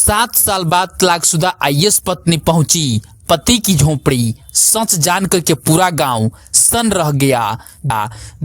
7 साल बाद तलाकशुदा आईएएस पत्नी पहुंची पति की झोपड़ी। सच जानकर के पूरा गांव सन रह गया।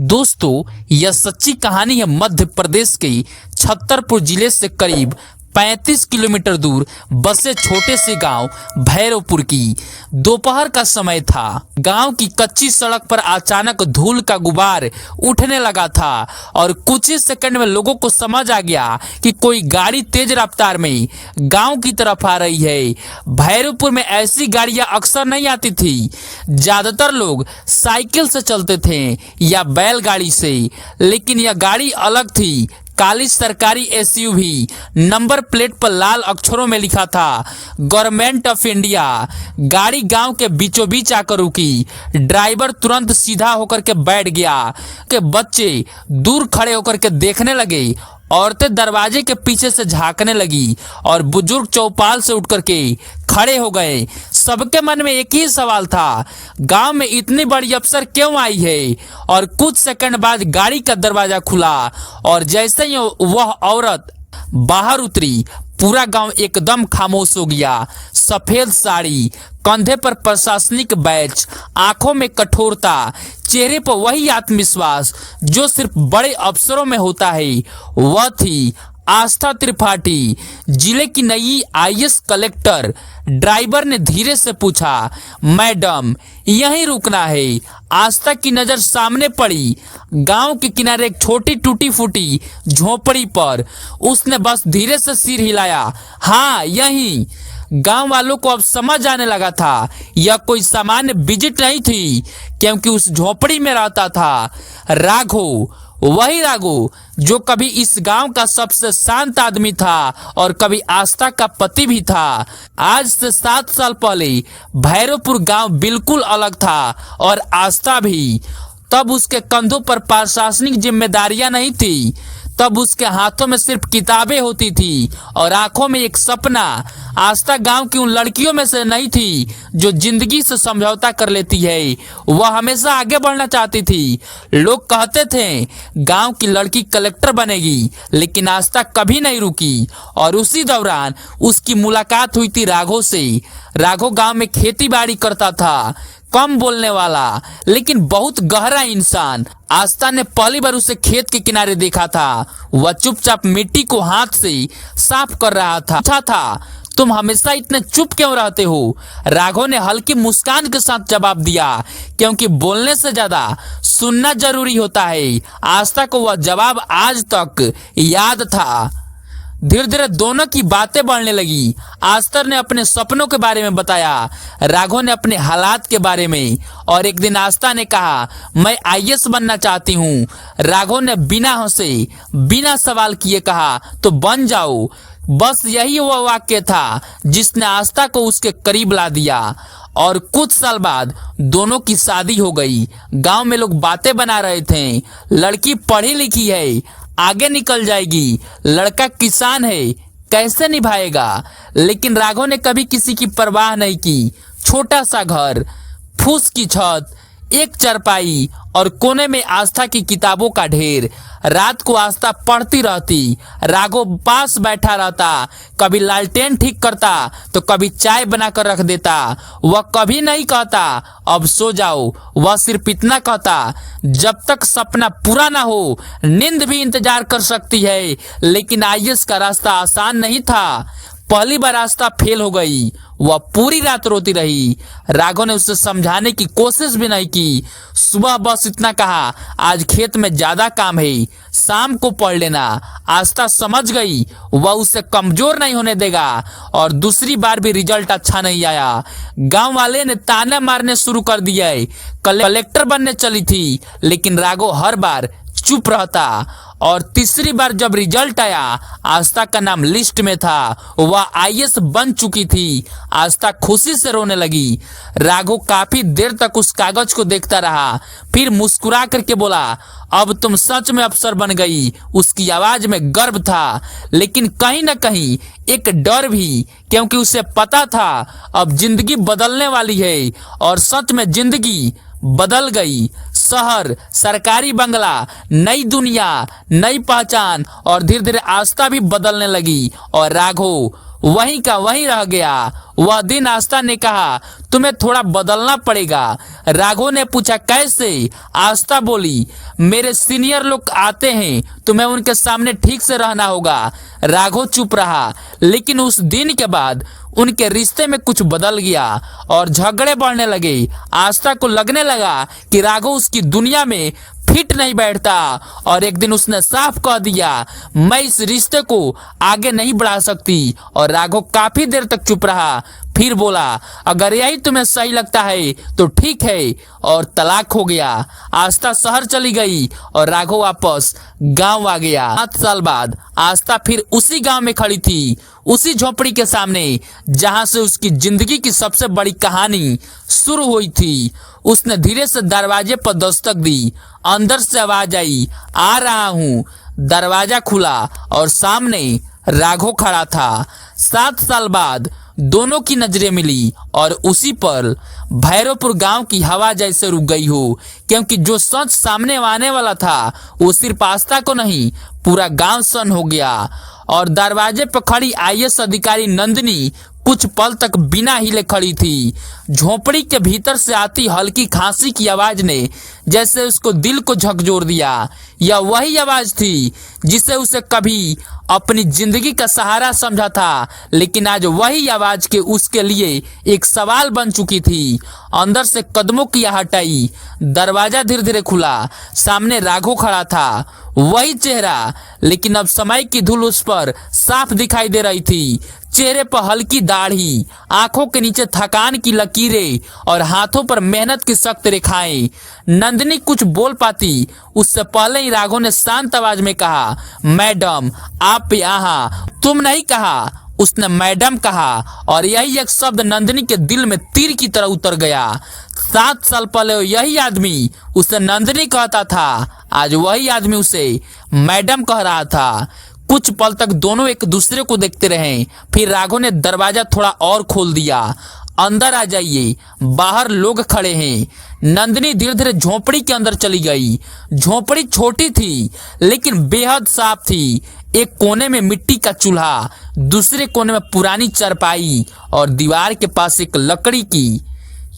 दोस्तों, यह सच्ची कहानी है मध्य प्रदेश के छतरपुर जिले से करीब 35 किलोमीटर दूर बसे छोटे से गांव भैरवपुर की। दोपहर का समय था। गांव की कच्ची सड़क पर अचानक धूल का गुबार उठने लगा था और कुछ ही सेकंड में लोगों को समझ आ गया कि कोई गाड़ी तेज रफ्तार में गांव की तरफ आ रही है। भैरवपुर में ऐसी गाड़ियां अक्सर नहीं आती थी। ज्यादातर लोग साइकिल से चलते थे या बैलगाड़ी से, लेकिन यह गाड़ी अलग थी। काली सरकारी एसयूवी, नंबर प्लेट पर लाल अक्षरों में लिखा था गवर्नमेंट ऑफ इंडिया। गाड़ी गांव के बीचों बीच आकर रुकी। ड्राइवर तुरंत सीधा होकर के बैठ गया कि बच्चे दूर खड़े होकर के देखने लगे। औरतें दरवाजे के पीछे से झांकने लगी और बुजुर्ग चौपाल से उठ करके खड़े हो गए। सबके मन में एक ही सवाल था, गांव में इतनी बड़ी अफसर क्यों आई है? और कुछ सेकंड बाद गाड़ी का दरवाजा खुला और जैसे ही वह औरत बाहर उतरी, पूरा गांव एकदम खामोश हो गया। सफेद साड़ी, कंधे पर प्रशासनिक बैच, आंखों में कठोरता, चेहरे पर वही आत्मविश्वास जो सिर्फ बड़े अफसरों में होता है। वह थी आस्था त्रिपाठी, जिले की नई आईएएस कलेक्टर। ड्राइवर ने धीरे से पूछा, मैडम यहीं रुकना है? आस्था की नजर सामने पड़ी, गांव के किनारे एक छोटी टूटी फूटी झोपड़ी पर। उसने बस धीरे से सिर हिलाया, हाँ यहीं। गांव वालों को अब समझ आने लगा था यह कोई सामान्य विजिट नहीं थी, क्योंकि उस झोपड़ी में रहता था राघव। वही राघव जो कभी इस गांव का सबसे शांत आदमी था और कभी आस्था का पति भी था। आज से 7 साल पहले भैरवपुर गांव बिल्कुल अलग था और आस्था भी। तब उसके कंधों पर प्रशासनिक जिम्मेदारियां नहीं थी। तब उसके हाथों में सिर्फ किताबें होती थी और आंखों में एक सपना। आस्था गांव की उन लड़कियों में से नहीं थी जो जिंदगी से समझौता कर लेती है। वह हमेशा आगे बढ़ना चाहती थी। लोग कहते थे गांव की लड़की कलेक्टर बनेगी, लेकिन आस्था कभी नहीं रुकी। और उसी दौरान उसकी मुलाकात हुई थी राघव से। राघव गांव में खेती बाड़ी करता था, कम बोलने वाला लेकिन बहुत गहरा इंसान। आस्था ने पहली बार उसे खेत के किनारे देखा था। वह चुपचाप मिट्टी को हाथ से साफ कर रहा था। पूछा था, तुम हमेशा इतने चुप क्यों रहते हो? राघव ने हल्की मुस्कान के साथ जवाब दिया, क्योंकि बोलने से ज्यादा सुनना जरूरी होता है। आस्था को वह जवाब आज तक याद था। धीरे धीरे दोनों की बातें बढ़ने लगी। आस्था ने अपने सपनों के बारे में बताया, राघव ने अपने हालात के बारे में। और एक दिन आस्था ने कहा, मैं आईएएस बनना चाहती हूँ। राघव ने बिना हंसे, बिना सवाल किए कहा, तो बन जाओ। बस यही वह वाक्य था जिसने आस्था को उसके करीब ला दिया। और कुछ साल बाद दोनों की शादी हो गई। गांव में लोग बातें बना रहे थे, लड़की पढ़ी लिखी है, आगे निकल जाएगी। लड़का किसान है, कैसे निभाएगा? लेकिन राघव ने कभी किसी की परवाह नहीं की। छोटा सा घर, फूस की छत, एक चारपाई और कोने में आस्था की किताबों का ढेर। रात को आस्था पढ़ती रहती, राघव पास बैठा रहता। कभी लालटेन ठीक करता तो कभी चाय बनाकर रख देता। वह कभी नहीं कहता अब सो जाओ। वह सिर्फ इतना कहता, जब तक सपना पूरा ना हो नींद भी इंतजार कर सकती है। लेकिन आईएएस का रास्ता आसान नहीं था। पहली बार आस्था फेल हो गई। वह पूरी रात रोती रही। राघव ने उसे समझाने की कोशिश भी नहीं की। सुबह बस इतना कहा, आज खेत में ज्यादा काम है, शाम को पढ़ लेना। आस्था समझ गई वह उसे कमजोर नहीं होने देगा। और दूसरी बार भी रिजल्ट अच्छा नहीं आया। गांव वाले ने ताने मारने शुरू कर दिए। कलेक्टर बनने चली थी, लेकिन राघव हर बार चुप रहता। और तीसरी बार जब रिजल्ट आया, आस्था का नाम लिस्ट में था। वह आईएएस बन चुकी थी। आस्था खुशी से रोने लगी। राघव काफी देर तक उस कागज को देखता रहा, फिर मुस्कुरा करके बोला, अब तुम सच में अफसर बन गई। उसकी आवाज में गर्व था, लेकिन कहीं न कहीं एक डर भी, क्योंकि उसे पता था अब जिंदगी बदलने वाली है। और सच में जिंदगी बदल गई। शहर, सरकारी बंगला, नई दुनिया, नई पहचान। और धीरे धीरे आस्था भी बदलने लगी और राघव वहीं का वहीं रह गया। वह दिन आस्था ने कहा, तुम्हें थोड़ा बदलना पड़ेगा। राघव ने पूछा, कैसे? आस्था बोली, मेरे सीनियर लोग आते हैं, तुम्हें उनके सामने ठीक से रहना होगा। राघव चुप रहा, लेकिन उस दिन के बाद उनके रिश्ते में कुछ बदल गया और झगड़े बढ़ने लगे। आस्था को लगने लगा कि राघव उसकी दुनिया में फिट नहीं बैठता और एक दिन उसने साफ कह दिया, मैं इस रिश्ते को आगे नहीं बढ़ा सकती। और राघव काफी देर तक चुप रहा, फिर बोला, अगर यही तुम्हें सही लगता है तो ठीक है, और तलाक हो गया। आस्था शहर चली गई और राघव वापस गांव आ गया। 7 साल बाद आस्था फिर उसी गांव में खड़ी थी, उसी झोपड़ी के सामने जहां से उसकी जिंदगी की सबसे बड़ी कहानी शुरू हुई थी। उसने धीरे से दरवाजे पर दस्तक दी। अंदर से आवाज आई, आ रहा हूं। दरवाजा खुला और सामने राघव खड़ा था। 7 साल बाद दोनों की नजरें मिली और उसी पर भैरवपुर गांव की हवा जैसे रुक गई हो, क्योंकि जो सच सामने आने वाला था वो सिर्फ आस्था को नहीं, पूरा गांव सन हो गया। और दरवाजे पर खड़ी आईएएस अधिकारी नंदिनी कुछ पल तक बिना हिले खड़ी थी। झोपड़ी के भीतर से आती हल्की खांसी की आवाज ने जैसे उसको दिल को झकझोर दिया। यह वही आवाज थी जिसे उसे कभी अपनी जिंदगी का सहारा समझा था, लेकिन आज वही आवाज के उसके लिए एक सवाल बन चुकी थी। अंदर से कदमों की आहट आई। दरवाजा धीरे धीरे खुला। सामने राघव खड़ा था, वही चेहरा, लेकिन अब समय की धूल उस पर साफ दिखाई दे रही थी। चेहरे पर हल्की दाढ़ी, आंखों के नीचे थकान की लकीरें और हाथों पर मेहनत की सख्त रेखाएं। नंदिनी कुछ बोल पाती उससे पहले ही राघव ने शांत आवाज में कहा, मैडम आप यहाँ। तुम नहीं कहा, उसने मैडम कहा, और यही एक शब्द नंदिनी के दिल में तीर की तरह उतर गया। 7 साल पहले यही आदमी उसे नंदिनी कहता था, आज वही आदमी उसे मैडम कह रहा था। कुछ पल तक दोनों एक दूसरे को देखते रहे, फिर राघव ने दरवाजा थोड़ा और खोल दिया। अंदर आ जाइए, बाहर लोग खड़े हैं। नंदिनी धीरे धीरे झोपड़ी के अंदर चली गई। झोपड़ी छोटी थी लेकिन बेहद साफ थी। एक कोने में मिट्टी का चूल्हा, दूसरे कोने में पुरानी चारपाई और दीवार के पास एक लकड़ी की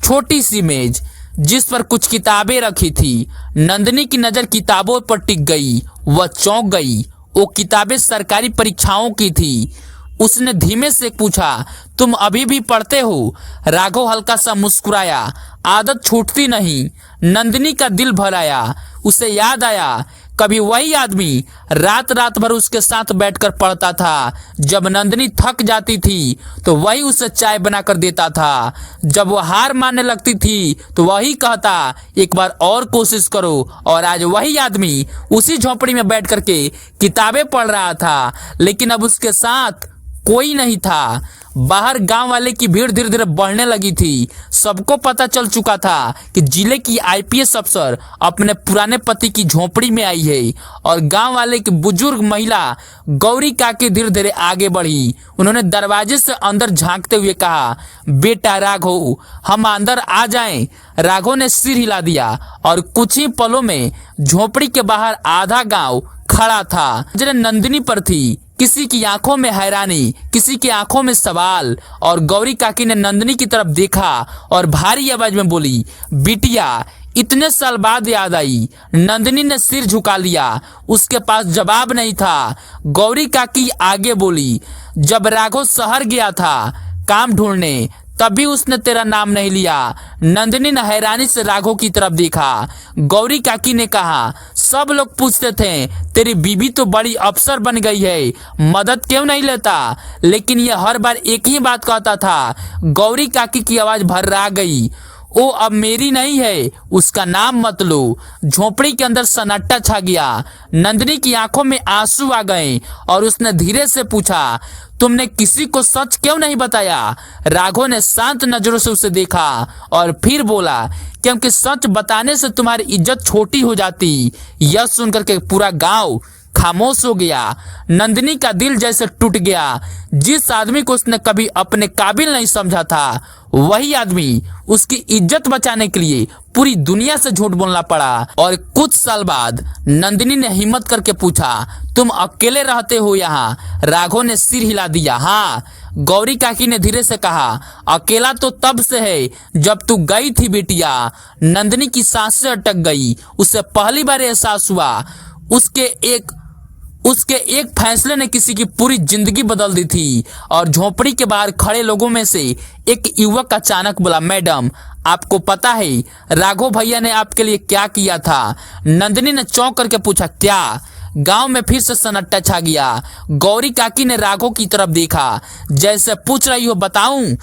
छोटी सी मेज जिस पर कुछ किताबें रखी थी। नंदिनी की नजर किताबों पर टिक गई। वह चौंक गई। वो किताबें सरकारी परीक्षाओं की थी। उसने धीमे से पूछा, तुम अभी भी पढ़ते हो? राघव हल्का सा मुस्कुराया, आदत छूटती नहीं। नंदिनी का दिल भर आया। उसे याद आया कभी वही आदमी रात रात भर उसके साथ बैठकर पढ़ता था। जब नंदिनी थक जाती थी तो वही उसे चाय बनाकर देता था। जब वो हार मानने लगती थी तो वही कहता, एक बार और कोशिश करो। और आज वही आदमी उसी झोपड़ी में बैठ करके किताबें पढ़ रहा था, लेकिन अब उसके साथ कोई नहीं था। बाहर गांव वाले की भीड़ धीरे धीरे बढ़ने लगी थी। सबको पता चल चुका था कि जिले की आईपीएस अफसर अपने पुराने पति की झोपड़ी में आई है। और गांव वाले की बुजुर्ग महिला गौरी काकी धीरे धीरे आगे बढ़ी। उन्होंने दरवाजे से अंदर झांकते हुए कहा, बेटा राघव, हम अंदर आ जाएं। राघव ने सिर हिला दिया और कुछ ही पलों में झोपड़ी के बाहर आधा गांव खड़ा था। नजरें नंदिनी पर थी। किसी की आंखों में हैरानी, किसी की आंखों में सवाल। और गौरी काकी ने नंदिनी की तरफ देखा और भारी आवाज में बोली, बिटिया इतने साल बाद याद आई। नंदिनी ने सिर झुका लिया। उसके पास जवाब नहीं था। गौरी काकी आगे बोली, जब राघव शहर गया था काम ढूंढने, तभी उसने तेरा नाम नहीं लिया। नंदिनी ने हैरानी से राघव की तरफ देखा। गौरी काकी ने कहा, सब लोग पूछते थे तेरी बीबी तो बड़ी अफसर बन गई है, मदद क्यों नहीं लेता? लेकिन यह हर बार एक ही बात कहता था। गौरी काकी की आवाज भर्रा गई, ओ अब मेरी नहीं है, उसका नाम मत लो। झोपड़ी के अंदर सन्नाटा छा गया। नंदिनी की आंखों में आंसू आ गए और उसने धीरे से पूछा, तुमने किसी को सच क्यों नहीं बताया? राघव ने शांत नजरों से उसे देखा और फिर बोला, क्योंकि सच बताने से तुम्हारी इज्जत छोटी हो जाती। यह सुनकर के पूरा गांव खामोश हो गया। नंदिनी का दिल जैसे टूट गया। जिस आदमी को उसने कभी अपने काबिल नहीं समझा था, वही आदमी उसकी इज्जत बचाने के लिए पूरी दुनिया से झूठ बोलना पड़ा। और कुछ साल बाद नंदिनी ने हिम्मत करके पूछा, तुम अकेले रहते हो यहाँ? राघव ने सिर हिला दिया। हाँ, गौरी काकी ने धीरे से कहा, अकेला तो तब से है जब तू गई थी बिटिया। नंदिनी की सांसें अटक गई। उसे पहली बार एहसास हुआ उसके एक फैसले ने किसी की पूरी जिंदगी बदल दी थी। और झोपड़ी के बाहर खड़े लोगों में से एक युवक अचानक बोला, मैडम, आपको पता है राघव भैया ने आपके लिए क्या किया था? नंदिनी ने चौंक करके पूछा, क्या? गांव में फिर से सन्नाटा छा गया। गौरी काकी ने राघव की तरफ देखा, जैसे पूछ रही हो बताऊं?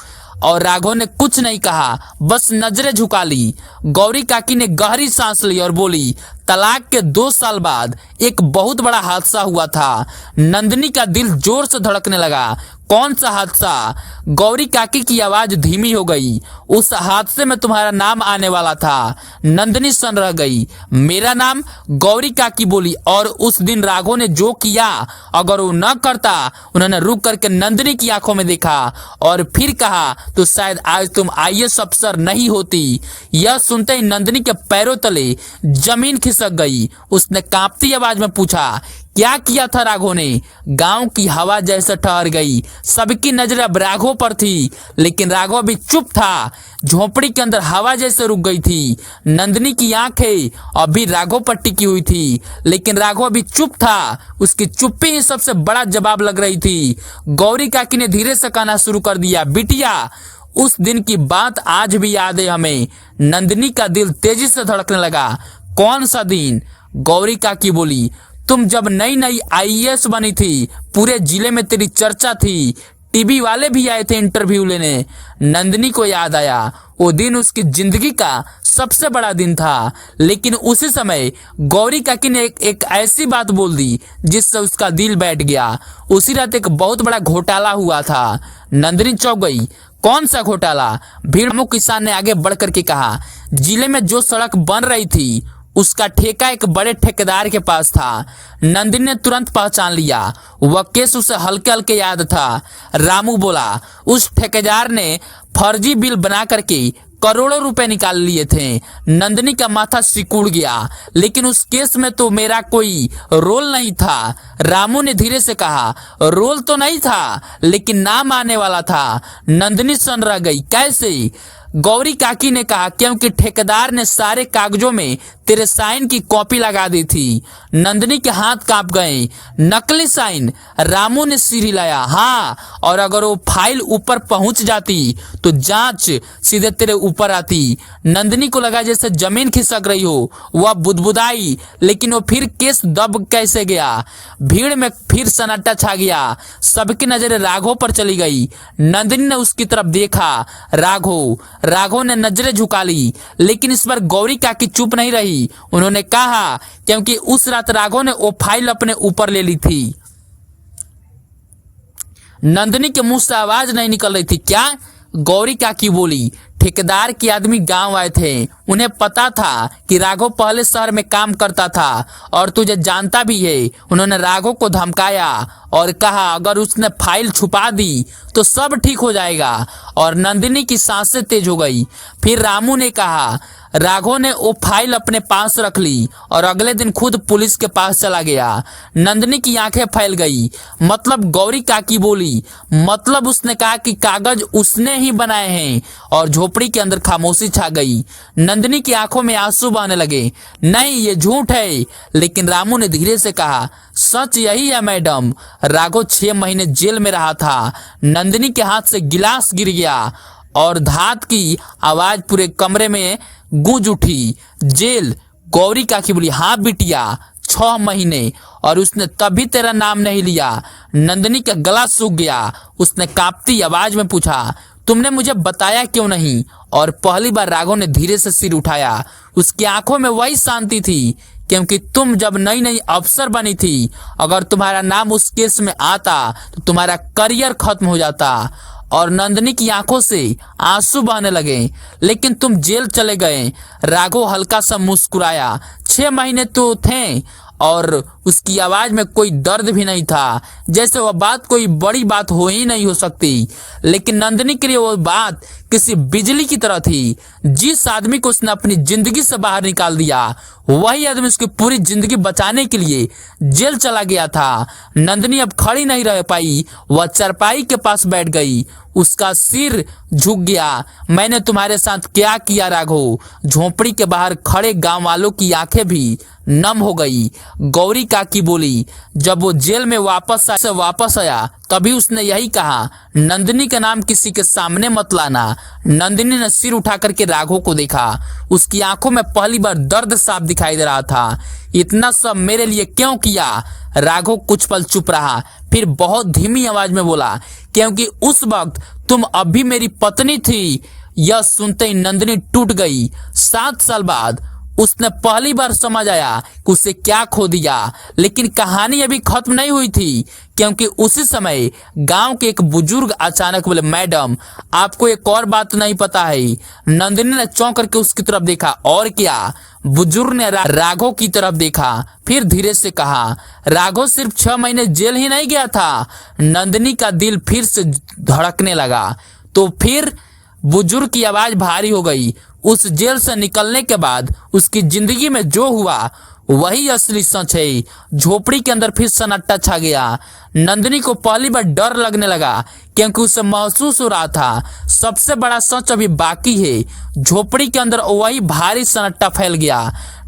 और राघव ने कुछ नहीं कहा, बस नजरें झुका ली। गौरी काकी ने गहरी सांस ली और बोली, तलाक के 2 साल बाद एक बहुत बड़ा हादसा हुआ था। नंदिनी का दिल जोर से धड़कने लगा। कौन सा हादसा? गौरी काकी की आवाज धीमी हो गई। उस हादसे में तुम्हारा नाम आने वाला था। नंदिनी सन रह गई। मेरा नाम? गौरी काकी बोली। और उस दिन राघव ने जो किया, अगर वो न करता। उन्होंने रुक करके नंदिनी की आंखों में देखा और फिर कहा, तो शायद आज तुम आईएएस अफसर नहीं होती। यह सुनते ही नंदिनी के पैरों तले जमीन खिसक गई। उसने कांपती आवाज में पूछा, क्या किया था राघव ने? गांव की हवा जैसे ठहर गई। सबकी नजर अब राघव पर थी, लेकिन राघव भी चुप था। झोपड़ी के अंदर हवा जैसे रुक गई थी। नंदिनी की आंखें अभी राघव पर टिकी हुई थी, लेकिन राघव अभी चुप था। उसकी चुप्पी ही सबसे बड़ा जवाब लग रही थी। गौरी काकी ने धीरे से कहना शुरू कर दिया, बिटिया, उस दिन की बात आज भी याद है हमें। नंदिनी का दिल तेजी से धड़कने लगा। कौन सा दिन? गौरी काकी बोली, तुम जब नई नई आईएएस बनी थी, पूरे जिले में तेरी चर्चा थी। टीवी वाले भी आए थे इंटरव्यू लेने। नंदिनी को याद आया, वो दिन उसकी जिंदगी का सबसे बड़ा दिन था। लेकिन उसी समय गौरी काकी ने एक ऐसी बात बोल दी जिससे उसका दिल बैठ गया। उसी रात एक बहुत बड़ा घोटाला हुआ था। नंदिनी चौंक गई। कौन सा घोटाला? भीड़ किसान ने आगे बढ़ करके कहा, जिले में जो सड़क बन रही थी उसका ठेका एक बड़े ठेकेदार के पास था। नंदिनी ने तुरंत पहचान लिया। वह केस उसे हल्के हल्के याद था। रामू बोला, उस ठेकेदार ने फर्जी बिल बना करके करोड़ों रुपए निकाल लिए थे। नंदिनी का माथा सिकुड़ गया। लेकिन उस केस में तो मेरा कोई रोल नहीं था। रामू ने धीरे से कहा, रोल तो नहीं था, लेकिन नाम आने वाला था। नंदिनी सन रह गई। कैसे? गौरी काकी ने कहा, क्योंकि ठेकेदार ने सारे कागजों में तेरे साइन की कॉपी लगा दी थी। नंदिनी के हाथ कांप गए। नकली साइन? रामू ने सिर हिलाया। हाँ, और अगर वो फाइल ऊपर पहुंच जाती तो जांच सीधे तेरे ऊपर आती। नंदिनी को लगा जैसे जमीन खिसक रही हो। वह बुदबुदाई, लेकिन वो फिर केस दब कैसे गया? भीड़ में फिर सन्नाटा छा गया। सबकी नजरें राघव पर चली गई। नंदिनी ने उसकी तरफ देखा। राघव ने नजरें झुका ली, लेकिन इस बार गौरी काकी चुप नहीं रही। उन्होंने कहा, क्योंकि उस रात राघव ने वो फाइल अपने ऊपर ले ली थी। नंदिनी के मुंह से आवाज नहीं निकल रही थी। क्या? गौरी काकी बोली, ठेकेदार के आदमी गांव आए थे। उन्हें पता था कि राघव पहले शहर में काम करता था और तुझे जानता भी है। उन्होंने राघव को धमकाया और कहा, अगर उसने फाइल छुपा दी तो सब ठीक हो जाएगा। और नंदिनी की सांसें तेज हो गई। फिर रामू ने कहा, राघव ने वो फाइल अपने पास रख ली और अगले दिन खुद पुलिस के पास चला गया। नंदिनी की आंखें फैल गई। मतलब? गौरी काकी बोली, मतलब उसने कहा कि कागज उसने ही बनाए हैं। और झोपड़ी के अंदर खामोशी छा गई। नंदिनी की आंखों में आंसू बहने लगे। नहीं, ये झूठ है। लेकिन रामू ने धीरे से कहा, सच यही है मैडम। राघव 6 महीने जेल में रहा था। नंदिनी के हाथ से गिलास गिर गया और धात की आवाज पूरे कमरे में गूंज उठी। जेल? गौरी काकी बोली, हाँ बिटिया, 6 महीने। और उसने तभी तेरा नाम नहीं लिया। नंदिनी का गला सूख गया। उसने कांपती आवाज में पूछा, तुमने मुझे बताया क्यों नहीं? और पहली बार राघव ने धीरे से सिर उठाया। उसकी आंखों में वही शांति थी, क्योंकि तुम जब नई नई अफसर बनी थी, अगर तुम्हारा नाम उस केस में आता तो तुम्हारा करियर खत्म हो जाता। और नंदिनी की आंखों से आंसू बहने लगे। लेकिन तुम जेल चले गए। राघव हल्का सा मुस्कुराया। 6 महीने तो थे। और उसकी आवाज में कोई दर्द भी नहीं था, जैसे वह बात कोई बड़ी बात हो ही नहीं हो सकती। लेकिन नंदिनी के लिए वो बात किसी बिजली की तरह थी। जिस आदमी को उसने अपनी जिंदगी से बाहर निकाल दिया, वही आदमी उसकी पूरी जिंदगी बचाने के लिए जेल चला गया था। नंदिनी अब खड़ी नहीं रह पाई, वह चारपाई के पास बैठ गई। उसका सिर झुक गया। मैंने तुम्हारे साथ क्या किया राघव? झोपड़ी के बाहर खड़े गांव वालों की आंखें भी नम हो गई। गौरी काकी बोली, जब वो जेल में वापस आया तभी उसने यही कहा, नंदिनी का नाम किसी के सामने मत लाना। नंदिनी ने सिर उठा करके राघव को देखा। उसकी आंखों में पहली बार दर्द साफ दिखाई दे रहा था। इतना सब मेरे लिए क्यों किया? राघव कुछ पल चुप रहा, फिर बहुत धीमी आवाज में बोला, क्योंकि उस वक्त तुम अभी मेरी पत्नी थी। यह सुनते ही नंदिनी टूट गई। 7 साल बाद उसने पहली बार समझ आया कि उसे क्या खो दिया। लेकिन कहानी अभी खत्म नहीं हुई थी, क्योंकि उसी समय गांव के एक बुजुर्ग अचानक बोले, मैडम आपको एक और बात नहीं पता है। नंदिनी ने चौंक करके उसकी तरफ देखा। और क्या? बुजुर्ग ने राघव की तरफ देखा, फिर धीरे से कहा, राघव सिर्फ 6 महीने जेल ही नहीं गया था। नंदिनी का दिल फिर से धड़कने लगा। तो फिर बुजुर्ग की आवाज भारी हो गई। उस जेल से निकलने के बाद उसकी जिंदगी में जो हुआ वही असली सच है। झोपड़ी के अंदर फिर सन्नाटा छा गया। नंदिनी को पहली बार डर लगने लगा, क्योंकि उसे महसूस हो रहा था सबसे बड़ा सच अभी बाकी है। झोपड़ी के अंदर वही भारी सन्नाटा फैल गया।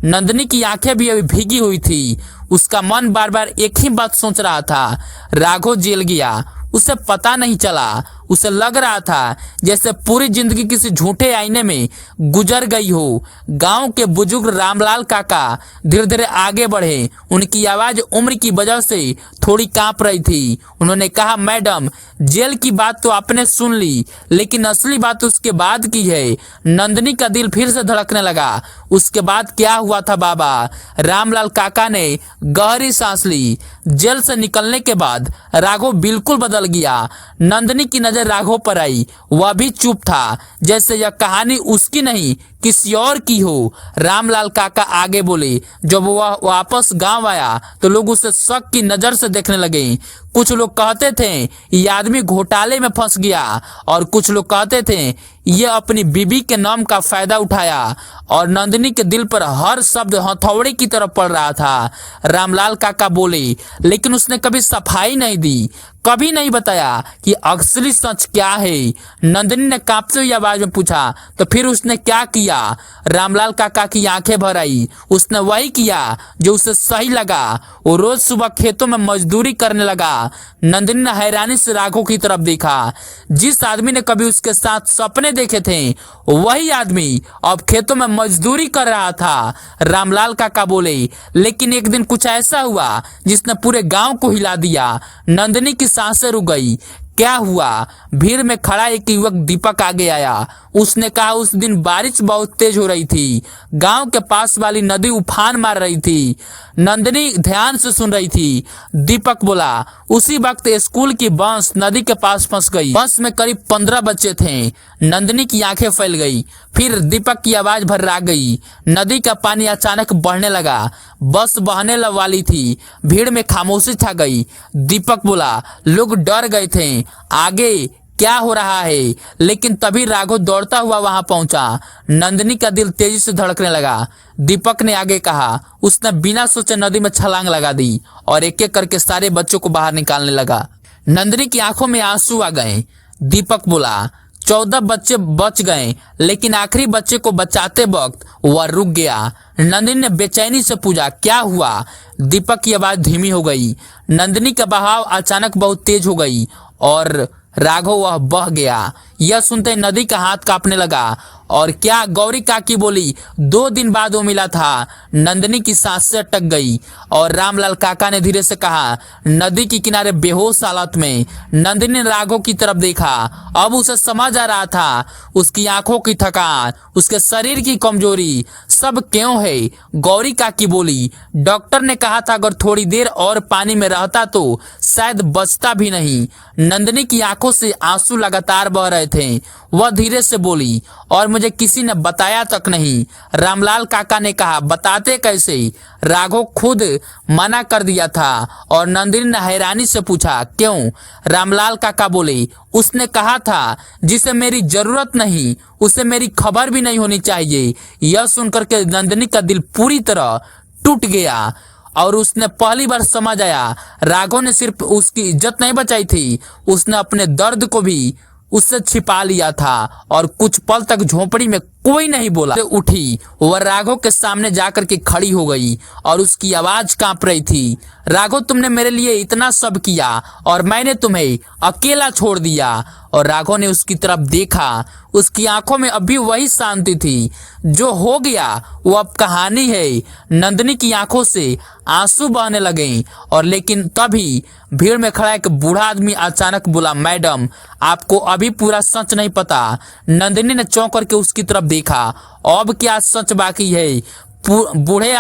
नंदिनी की आंखें भी अभी भीगी हुई थी। उसका मन बार बार एक ही बात सोच रहा था, राघव जेल गया, उसे पता नहीं चला। उसे लग रहा था जैसे पूरी जिंदगी किसी झूठे आईने में गुजर गई हो। गांव के बुजुर्ग रामलाल काका धीरे धीरे आगे बढ़े। उनकी आवाज उम्र की वजह से थोड़ी कांप रही थी। उन्होंने कहा, मैडम जेल की बात तो आपने सुन ली, लेकिन असली बात उसके बाद की है। नंदिनी का दिल फिर से धड़कने लगा। उसके बाद क्या हुआ था बाबा? रामलाल काका ने गहरी सांस ली। जेल से निकलने के बाद राघव बिल्कुल बदल गया। नंदिनी की नजर राघव पर आई। वह भी चुप था, जैसे यह कहानी उसकी नहीं किसी और की हो। रामलाल काका आगे बोले, जब वह वापस गांव आया तो लोग उसे शक की नजर से देखने लगे। कुछ लोग कहते थे ये आदमी घोटाले में फंस गया, और कुछ लोग कहते थे ये अपनी बीबी के नाम का फायदा उठाया। और नंदिनी के दिल पर हर शब्द हथौड़े की तरफ पड़ रहा था। रामलाल काका बोले, लेकिन उसने कभी सफाई नहीं दी, कभी नहीं बताया कि असली सच क्या है। नंदिनी ने कांपते हुई आवाज में पूछा, तो फिर उसने क्या किया? रामलाल काका की आंखें भर आई। उसने वही किया जो उसे सही लगा। वो रोज सुबह खेतों में मजदूरी करने लगा। नंदिनी ने हैरानी से राघव की तरफ देखा। जिस आदमी ने कभी उसके साथ सपने देखे थे, वही आदमी अब खेतों में मजदूरी कर रहा था। रामलाल काका बोले, लेकिन एक दिन कुछ ऐसा हुआ जिसने पूरे गांव को हिला दिया। नंदिनी की सांसें रुक गई। क्या हुआ? भीड़ में खड़ा एक युवक दीपक आगे आया। उसने कहा, उस दिन बारिश बहुत तेज हो रही थी। गांव के पास वाली नदी उफान मार रही थी। नंदिनी ध्यान से सुन रही थी। दीपक बोला, उसी वक्त स्कूल की बस नदी के पास फंस गई। बस में करीब 15 बच्चे थे। नंदिनी की आंखें फैल गई। फिर दीपक की आवाज भर्रा गई। नदी का पानी अचानक बढ़ने लगा। बस बहने वाली थी। भीड़ में खामोशी छा गई। दीपक बोला, लोग डर गए थे, आगे क्या हो रहा है? लेकिन तभी राघव दौड़ता हुआ वहां पहुंचा। नंदिनी का दिल तेजी से धड़कने लगा। दीपक ने आगे कहा, उसने बिना सोचे नदी में छलांग लगा दी और एक एक करके सारे बच्चों को बाहर निकालने लगा। नंदिनी की आंखों में आंसू आ गए। दीपक बोला, 14 बच्चे बच गए, लेकिन आखिरी बच्चे को बचाते वक्त वह रुक गया। नंदिनी ने बेचैनी से पूछा, क्या हुआ? दीपक की आवाज धीमी हो गई। नंदिनी का बहाव अचानक बहुत तेज हो गई और राघव वह बह गया। यह सुनते नदी का हाथ कांपने लगा। और क्या? गौरी काकी बोली, 2 दिन बाद वो मिला था। नंदिनी की सांसें अटक गई और रामलाल काका ने धीरे से कहा, नदी के किनारे बेहोश हालत में। नंदिनी ने राघव की तरफ देखा। अब उसे समझ आ रहा था, उसकी आंखों की थकान, उसके शरीर की कमजोरी सब क्यों है। गौरी काकी बोली, डॉक्टर ने कहा था अगर थोड़ी देर और पानी में रहता तो शायद बचता भी नहीं। नंदिनी की आंखों से आंसू लगातार बह रहे थे। वह धीरे से बोली, और मुझे किसी ने बताया तक नहीं। रामलाल काका ने कहा, बताते कैसे? राघव खुद मना कर दिया था। और नंदिनी ने हैरानी से पूछा, क्यों? रामलाल काका बोले, उसने कहा था जिसे मेरी जरूरत नहीं उसे मेरी खबर भी नहीं होनी चाहिए। यह सुनकर के नंदिनी का दिल पूरी तरह टूट गया और उसने पहली बार समझ आया, राघव ने सिर्फ उसकी इज्जत नहीं बचाई थी, उसने अपने दर्द को भी उससे छिपा लिया था। और कुछ पल तक झोपड़ी में कोई नहीं बोला। उठी, वह राघव के सामने जाकर के खड़ी हो गई और उसकी आवाज कांप रही थी। राघव, तुमने मेरे लिए इतना सब किया और मैंने तुम्हें अकेला छोड़ दिया। और राघव ने उसकी तरफ देखा, उसकी आंखों में अभी वही शांति थी। जो हो गया वो अब कहानी है। नंदिनी की आंखों से आंसू बहने लगे। और लेकिन तभी भीड़ में खड़ा एक बूढ़ा आदमी अचानक बोला, मैडम, आपको अभी पूरा सच नहीं पता। नंदिनी ने चौंक करके उसकी तरफ देखा। अब क्या सच बाकी है? बूढ़े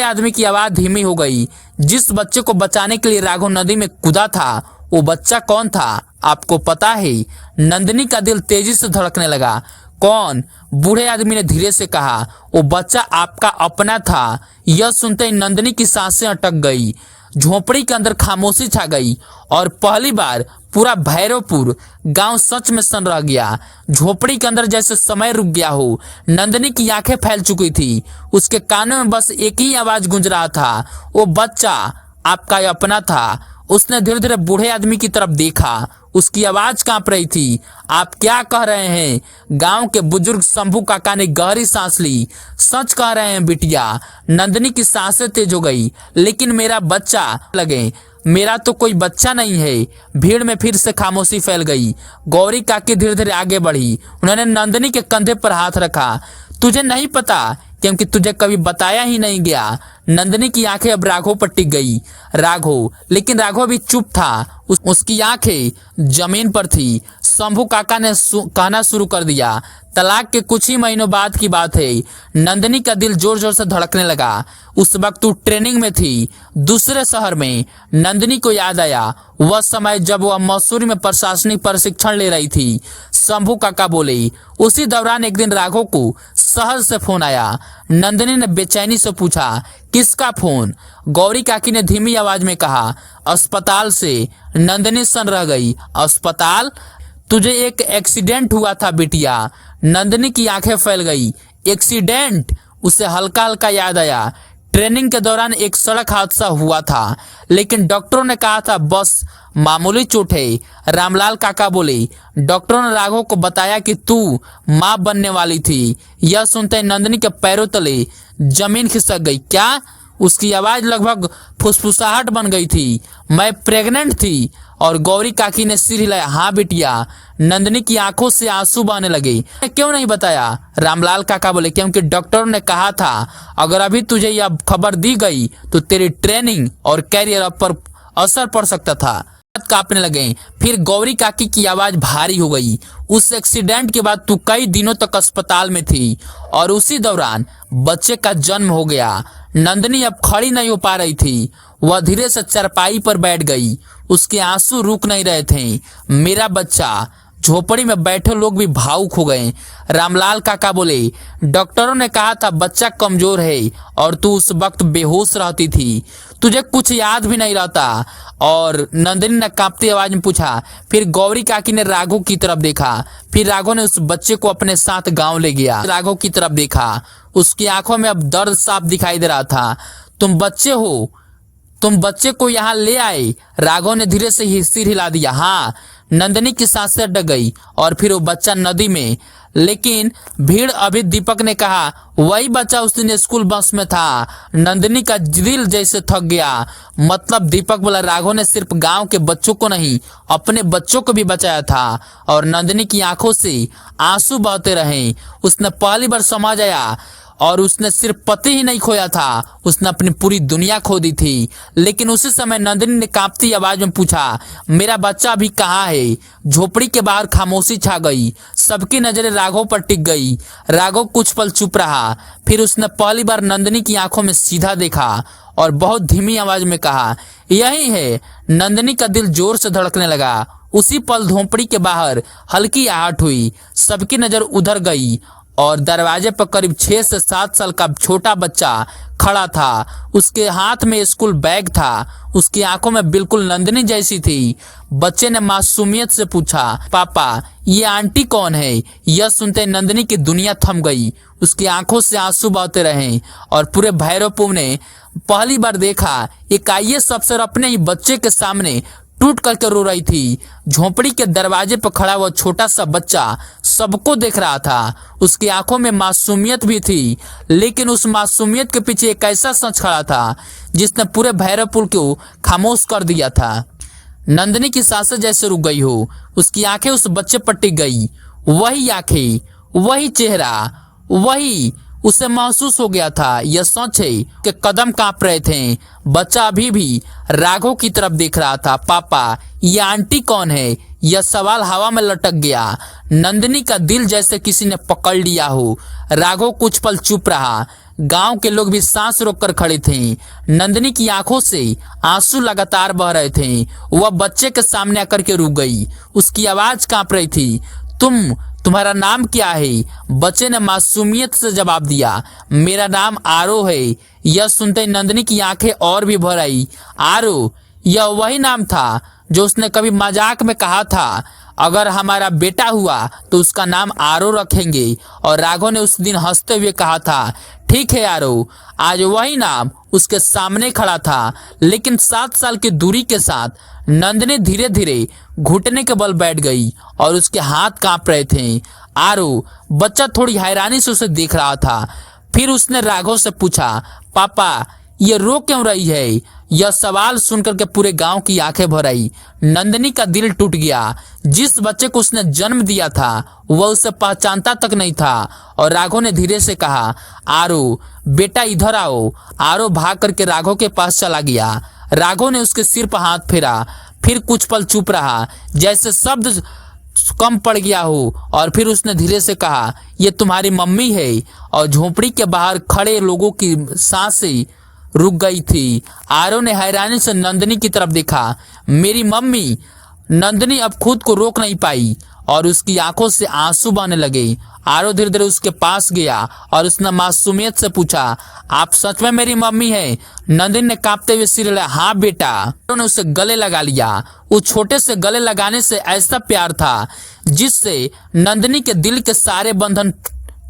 आदमी की आवाज धीमी हो गई। जिस बच्चे को बचाने के लिए राघव नदी में कूदा था, वो बच्चा कौन था? आपको पता है? नंदिनी का दिल तेजी से धड़कने लगा। कौन? बूढ़े आदमी ने धीरे से कहा, वो बच्चा आपका अपना था। यह सुनते ही नंदिनी की सांसें अटक गई। झोपड़ी के अंदर खामोशी छा गई और पहली बार पूरा भैरवपुर गांव सच में सन रह गया। झोपड़ी के अंदर जैसे समय रुक गया हो। नंदिनी की आंखें फैल चुकी थी। उसके कानों में बस एक ही आवाज गूंज रहा था, वो बच्चा आपका अपना था। उसने धीरे धीरे बूढ़े आदमी की तरफ देखा। उसकी आवाज कांप रही थी। आप क्या कह रहे हैं? गांव के बुजुर्ग शंभू काका ने गहरी सांस ली। सच कह रहे हैं बिटिया। नंदिनी की सांसें तेज हो गई। लेकिन मेरा बच्चा लगे, मेरा तो कोई बच्चा नहीं है। भीड़ में फिर से खामोशी फैल गई। गौरी काकी धीरे धीरे आगे बढ़ी। उन्होंने नंदिनी के कंधे पर हाथ रखा। तुझे नहीं पता क्योंकि तुझे कभी बताया ही नहीं गया। नंदिनी की आंखें अब राघव पर टिक गई। लेकिन राघव भी चुप था। उसकी आंखें जमीन पर थी। शंभू काका ने कहना शुरू कर दिया, तलाक के कुछ ही महीनों बाद की बात है। नंदिनी का दिल जोर जोर से धड़कने लगा। उस वक्त तू ट्रेनिंग में थी, दूसरे शहर में। नंदिनी को याद आया वह समय जब वह मसूरी में प्रशासनिक प्रशिक्षण ले रही थी। शंभू काका बोले, उसी दौरान एक दिन राघव को शहर से फोन आया। नंदिनी ने बेचैनी से पूछा, किसका फोन? गौरी काकी ने धीमी आवाज में कहा, अस्पताल से। नंदिनी सन रह गई। अस्पताल? तुझे एक एक्सीडेंट हुआ था बिटिया। नंदिनी की आंखें फैल गई। एक्सीडेंट? उसे हल्का हल्का याद आया। ट्रेनिंग के दौरान एक सड़क हादसा हुआ था, लेकिन डॉक्टरों ने कहा था बस मामूली चोट है। रामलाल काका बोले, डॉक्टरों ने राघव को बताया कि तू मां बनने वाली थी। यह सुनते नंदिनी के पैरों तले जमीन खिसक गई। क्या? उसकी आवाज लगभग फुसफुसाहट बन गई थी। मैं प्रेग्नेंट थी। और गौरी काकी ने सिर हिलाया। हाँ बिटिया। नंदिनी की आंखों से आंसू बहने लगे। क्यों नहीं बताया? रामलाल काका बोले, क्योंकि डॉक्टरों ने कहा था अगर अभी तुझे यह खबर दी गई तो तेरी ट्रेनिंग और कैरियर पर असर पड़ सकता था। कांपने लगे। फिर गौरी काकी की आवाज भारी हो गई। उस एक्सीडेंट के बाद तू कई दिनों तक अस्पताल में थी और उसी दौरान बच्चे का जन्म हो गया। नंदिनी अब खड़ी नहीं हो पा रही थी। वह धीरे से चारपाई पर बैठ गई। उसके आंसू रुक नहीं रहे थे। मेरा बच्चा। झोपड़ी में बैठे लोग भी भावुक हो गए। रामलाल काका बोले, डॉक्टरों ने कहा था बच्चा कमजोर है और तू उस वक्त बेहोश रहती थी, तुझे कुछ याद भी नहीं रहता। और नंदिनी ने कांपती आवाज में पूछा। फिर गौरी काकी ने राघव की तरफ देखा। फिर राघव ने उस बच्चे को अपने साथ गांव ले गया। राघव की तरफ देखा। उसकी आंखों में अब दर्द साफ दिखाई दे रहा था। तुम बच्चे हो, तुम बच्चे को यहाँ ले आए? राघव ने धीरे से सिर हिला दिया। हाँ। नंदिनी की सांसें अटक गई और फिर वो बच्चा नदी में। लेकिन भीड़ अभी दीपक ने कहा, वही बच्चा उस दिन स्कूल बस में था। नंदिनी का दिल जैसे थक गया। मतलब दीपक बोला, राघव ने सिर्फ गांव के बच्चों को नहीं अपने बच्चों को भी बचाया था। और नंदिनी की आंखों से आंसू बहते रहे। उसने पहली बार समझ आया और उसने सिर्फ पति ही नहीं खोया था, उसने अपनी पूरी दुनिया खो दी थी। लेकिन उसी समय नंदिनी ने कांपती आवाज में पूछा, मेरा बच्चा अभी कहाँ है? झोपड़ी के बाहर खामोशी छा गई। सबकी नजरें राघव पर टिक गई। राघव कुछ पल चुप रहा। फिर उसने पहली बार नंदिनी की आंखों में सीधा देखा और बहुत धीमी आवाज में कहा, यही है। नंदिनी का दिल जोर से धड़कने लगा। उसी पल झोंपड़ी के बाहर हल्की आहट हुई। सबकी नजर उधर गई और दरवाजे पर करीब 6 से 7 साल का छोटा बच्चा खड़ा था। उसके हाथ में स्कूल बैग था। उसकी आंखों में बिल्कुल नंदिनी जैसी थी। बच्चे ने मासूमियत से पूछा, पापा ये आंटी कौन है? यह सुनते नंदिनी की दुनिया थम गई। उसकी आंखों से आंसू बहते रहे और पूरे भैरवपुर ने पहली बार देखा एक आईएएस अफसर अपने ही बच्चे के सामने टूट करके रो रही थी। झोंपड़ी के दरवाजे पर खड़ा हुआ छोटा सा बच्चा सबको देख रहा था। उसकी आंखों में मासूमियत भी थी, लेकिन उस मासूमियत के पीछे एक ऐसा सच खड़ा था जिसने पूरे भैरवपुर को खामोश कर दिया था। नंदिनी की सांसें जैसे रुक गई हो। उसकी आंखें उस बच्चे पर टिक गई। वही आंखें, वही चेहरा, वही। उसे महसूस हो गया था यह सच है कि कदम कांप रहे थे। बच्चा अभी भी राघव की तरफ देख रहा था। पापा ये आंटी कौन है? यह सवाल हवा में लटक गया। नंदिनी का दिल जैसे किसी ने पकड़ लिया हो। राघव कुछ पल चुप रहा। गांव के लोग भी सांस रोककर खड़े थे। नंदिनी की आंखों से आंसू लगातार बह रहे थे। वह बच्चे के सामने आकर के रुक गई। उसकी आवाज कांप रही थी। तुम्हारा नाम क्या है? बच्चे ने मासूमियत से जवाब दिया, मेरा नाम आरो है। यह सुनते ही नंदिनी की आंखें और भी भर आई। आरो, यह वही नाम था जो उसने कभी मजाक में कहा था, अगर हमारा बेटा हुआ तो उसका नाम आरो रखेंगे। और राघव ने उस दिन हंसते हुए कहा था, ठीक है आरो। आज वही नाम उसके सामने खड़ा था, लेकिन 7 साल की दूरी के साथ नंदिनी धीरे धीरे घुटने के बल बैठ गई और उसके हाथ कांप रहे थे। आरो, बच्चा थोड़ी हैरानी से उसे देख रहा था। फिर उसने राघव से पूछा, पापा ये रो क्यों रही है? यह सवाल सुनकर के पूरे गांव की आंखें भर आई। नंदिनी का दिल टूट गया। जिस बच्चे को उसने जन्म दिया था वह उसे पहचानता तक नहीं था। और राघव ने धीरे से कहा, आरो बेटा इधर आओ। आरो भाग करके राघव के पास चला गया। राघव ने उसके सिर पर हाथ फेरा। फिर कुछ पल चुप रहा, जैसे शब्द कम पड़ गया हो। और फिर उसने धीरे से कहा, ये तुम्हारी मम्मी है। और झोपड़ी के बाहर खड़े लोगों की सांसें रुक गई थी। आरो ने हैरानी से नंदिनी की तरफ देखा। मेरी मम्मी? नंदिनी अब खुद को रोक नहीं पाई और उसकी आंखों से आंसू बहने लगे। आरो धीरे धीरे उसके पास गया और उसने मासूमियत से पूछा, आप सच में मेरी मम्मी है? नंदिनी ने कांपते हुए सिर हिलाया, हाँ बेटा। आरो ने उसे गले लगा लिया। उस छोटे से गले लगाने से ऐसा प्यार था जिससे नंदिनी के दिल के सारे बंधन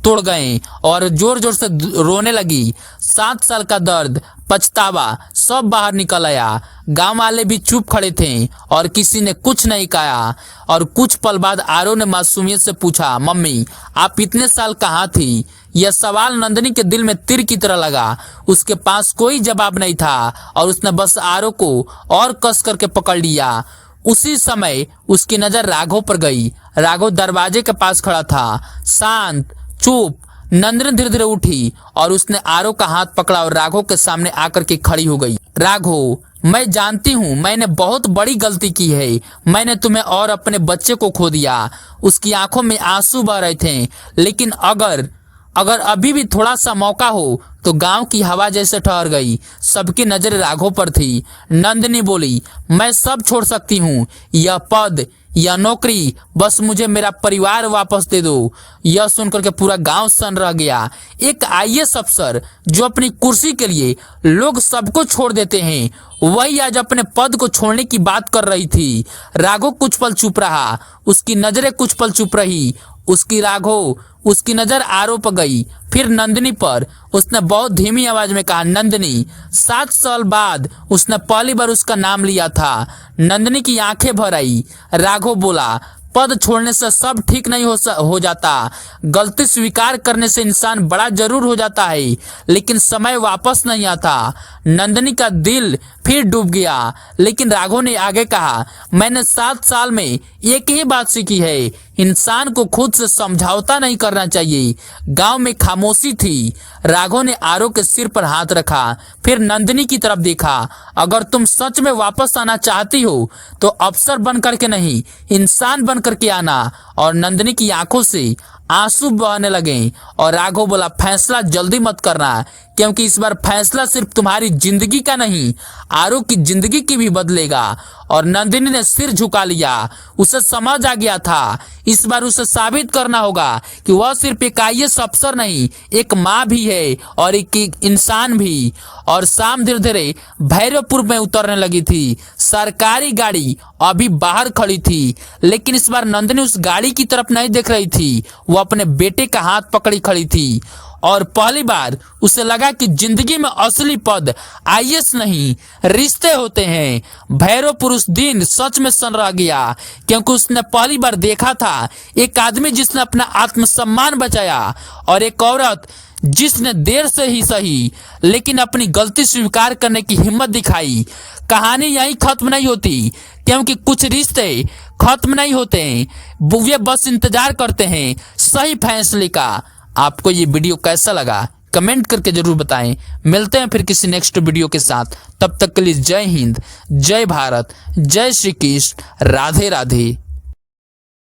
तोड़ गए और जोर जोर से रोने लगी। 7 साल का दर्द, पछतावा सब बाहर निकल आया। गांव वाले भी चुप खड़े थे और किसी ने कुछ नहीं कहा। और कुछ पल बाद आरो ने मासूमियत से पूछा, मम्मी आप इतने साल कहाँ थी? यह सवाल नंदिनी के दिल में तीर की तरह लगा। उसके पास कोई जवाब नहीं था और उसने बस आरो को और कस करके पकड़ लिया। उसी समय उसकी नजर राघव पर गई। राघव दरवाजे के पास खड़ा था, शांत, चुप। नंदिनी धीरे धीरे उठी और उसने आरो का हाथ पकड़ा और राघव के सामने आकर के खड़ी हो गई। राघव, मैं जानती हूँ मैंने बहुत बड़ी गलती की है। मैंने तुम्हें और अपने बच्चे को खो दिया। उसकी आंखों में आंसू बह रहे थे। लेकिन अगर अभी भी थोड़ा सा मौका हो तो गांव की हवा जैसे ठहर गई। सबकी नजर राघव पर थी। नंदिनी बोली, मैं सब छोड़ सकती हूँ, यह पद, यह नौकरी, बस मुझे मेरा परिवार वापस दे दो। यह सुनकर के पूरा गांव सन रह गया। एक आईएएस अफसर जो अपनी कुर्सी के लिए लोग सबको छोड़ देते हैं, वही आज अपने पद को छोड़ने की बात कर रही थी। राघव कुछ पल चुप रहा। उसकी नजरें कुछ पल चुप रही। उसकी नजर आरो पर गई, फिर नंदिनी पर। उसने बहुत धीमी आवाज में कहा, नंदिनी। 7 साल बाद उसने पहली बार उसका नाम लिया था। नंदिनी की आंखें भर आई। राघव बोला, पद छोड़ने से सब ठीक नहीं हो जाता। गलती स्वीकार करने से इंसान बड़ा जरूर हो जाता है, लेकिन समय वापस नहीं आता। नंदिनी का दिल फिर डूब गया। लेकिन राघव ने आगे कहा, मैंने 7 साल में एक ही बात सीखी है, इंसान को खुद से समझौता नहीं करना चाहिए। गांव में खामोशी थी। राघव ने आरो के सिर पर हाथ रखा, फिर नंदिनी की तरफ देखा। अगर तुम सच में वापस आना चाहती हो तो अफसर बन करके नहीं, इंसान बन करके आना। और नंदिनी की आंखों से आंसू बहने लगे और राघव बोला, फैसला जल्दी मत करना, क्योंकि इस बार फैसला सिर्फ तुम्हारी जिंदगी का नहीं, आरू की जिंदगी की भी बदलेगा। और नंदिनी ने सिर झुका लिया। उसे समझ आ गया था इस बार उसे साबित करना होगा कि वह सिर्फ एक आईएएस अफसर नहीं, एक माँ भी है और एक इंसान भी। और शाम धीरे धीरे भैरवपुर में उतरने लगी थी। सरकारी गाड़ी अभी बाहर खड़ी थी, लेकिन इस बार नंदिनी उस गाड़ी की तरफ नहीं देख रही थी, वो अपने बेटे का हाथ पकड़ी खड़ी थी। और पहली बार उसे लगा कि जिंदगी में असली पद आईएएस नहीं, रिश्ते होते हैं। भैरवपुर उस दिन सच में सन रह गया, क्योंकि उसने पहली बार देखा था एक आदमी जिसने अपना आत्मसम्मान बचाया और एक औरत जिसने देर से ही सही लेकिन अपनी गलती स्वीकार करने की हिम्मत दिखाई। कहानी यहीं खत्म नहीं होती, क्योंकि कुछ रिश्ते खत्म नहीं होते, वे बस इंतजार करते हैं सही फैसले का। आपको ये वीडियो कैसा लगा कमेंट करके जरूर बताएं। मिलते हैं फिर किसी नेक्स्ट वीडियो के साथ, तब तक के लिए जय हिंद, जय भारत, जय श्री कृष्ण, राधे राधे।